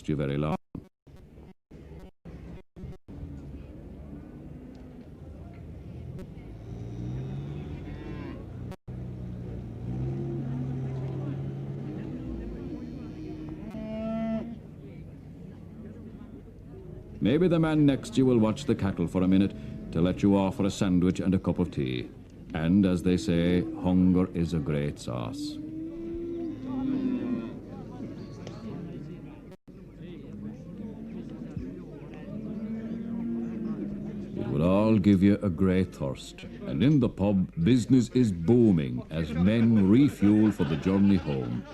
you very long. Maybe the man next to you will watch the cattle for a minute to let you off for a sandwich and a cup of tea. And as they say, hunger is a great sauce. It will all give you a great thirst. And in the pub, business is booming as men refuel for the journey home.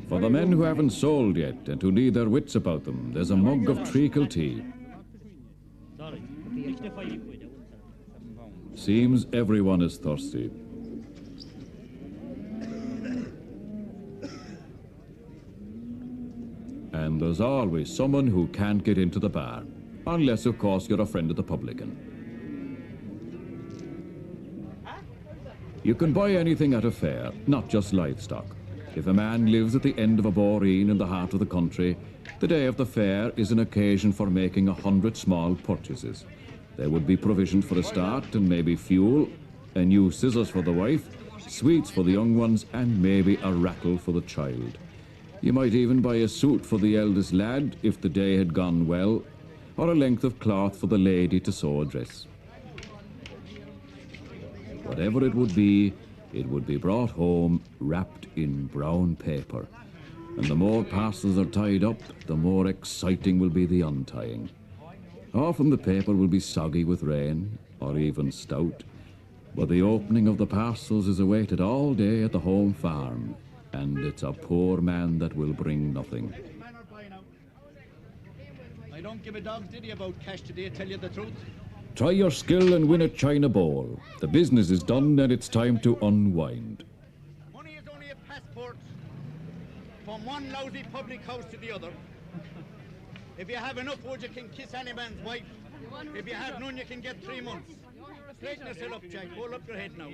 For the men who haven't sold yet and who need their wits about them, there's a mug of treacle tea. Seems everyone is thirsty. And there's always someone who can't get into the bar, unless, of course, you're a friend of the publican. You can buy anything at a fair, not just livestock. If a man lives at the end of a boreen in the heart of the country, the day of the fair is an occasion for making 100 small purchases. There would be provisions for a start and maybe fuel, a new scissors for the wife, sweets for the young ones, and maybe a rattle for the child. You might even buy a suit for the eldest lad if the day had gone well, or a length of cloth for the lady to sew a dress. Whatever it would be brought home wrapped in brown paper. And the more parcels are tied up, the more exciting will be the untying. Often the paper will be soggy with rain, or even stout, but the opening of the parcels is awaited all day at the home farm, and it's a poor man that will bring nothing. I don't give a dog's ditty about cash today, tell you the truth. Try your skill and win a china bowl. The business is done and it's time to unwind. Money is only a passport from one lousy public house to the other. If you have enough wood, you can kiss any man's wife. If you have none, you can get 3 months. Straighten yourself up, Jack. Hold up your head now.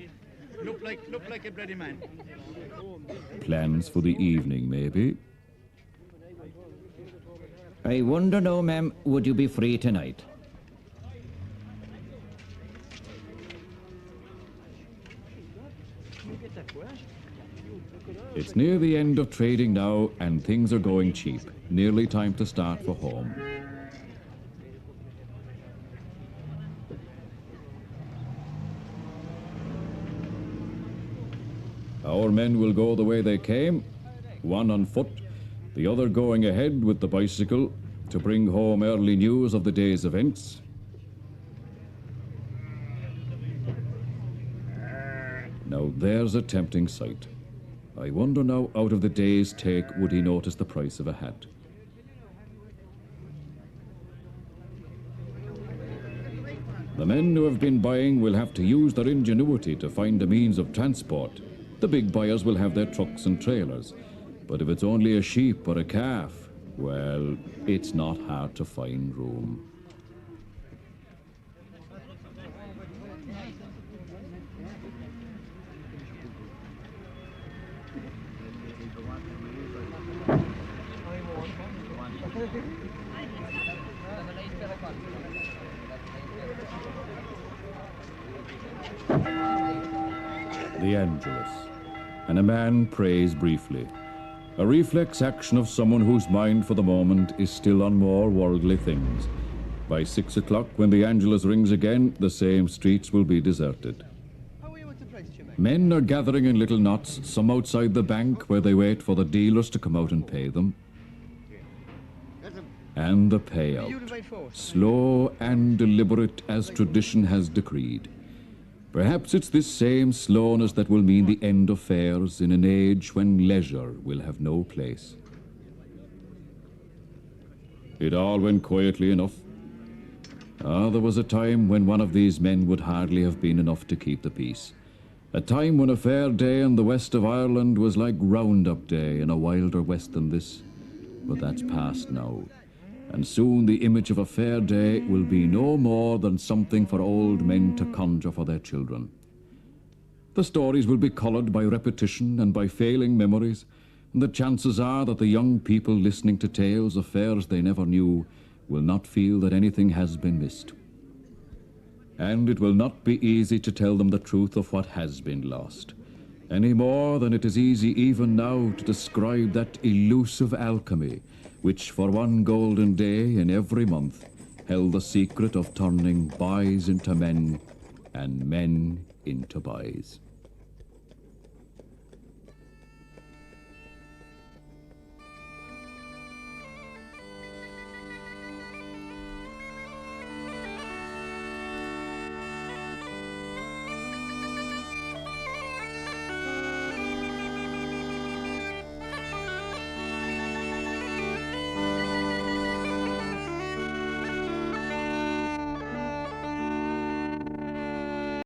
Look like a bloody man. Plans for the evening, maybe? I wonder now, ma'am, would you be free tonight? It's near the end of trading now, and things are going cheap. Nearly time to start for home. Our men will go the way they came, one on foot, the other going ahead with the bicycle to bring home early news of the day's events. Now there's a tempting sight. I wonder now, out of the day's take, would he notice the price of a hat? The men who have been buying will have to use their ingenuity to find a means of transport. The big buyers will have their trucks and trailers. But if it's only a sheep or a calf, well, it's not hard to find room. The Angelus, and a man prays briefly. A reflex action of someone whose mind for the moment is still on more worldly things. By 6 o'clock, when the Angelus rings again, the same streets will be deserted. Men are gathering in little knots, some outside the bank where they wait for the dealers to come out and pay them. And the payout, slow and deliberate as tradition has decreed. Perhaps it's this same slowness that will mean the end of fairs in an age when leisure will have no place. It all went quietly enough. There was a time when one of these men would hardly have been enough to keep the peace. A time when a fair day in the west of Ireland was like Roundup Day in a wilder west than this. But that's past now. and soon the image of a fair day will be no more than something for old men to conjure for their children. The stories will be coloured by repetition and by failing memories, and the chances are that the young people listening to tales of fairs they never knew will not feel that anything has been missed. And it will not be easy to tell them the truth of what has been lost, any more than it is easy even now to describe that elusive alchemy which for one golden day in every month held the secret of turning boys into men and men into boys.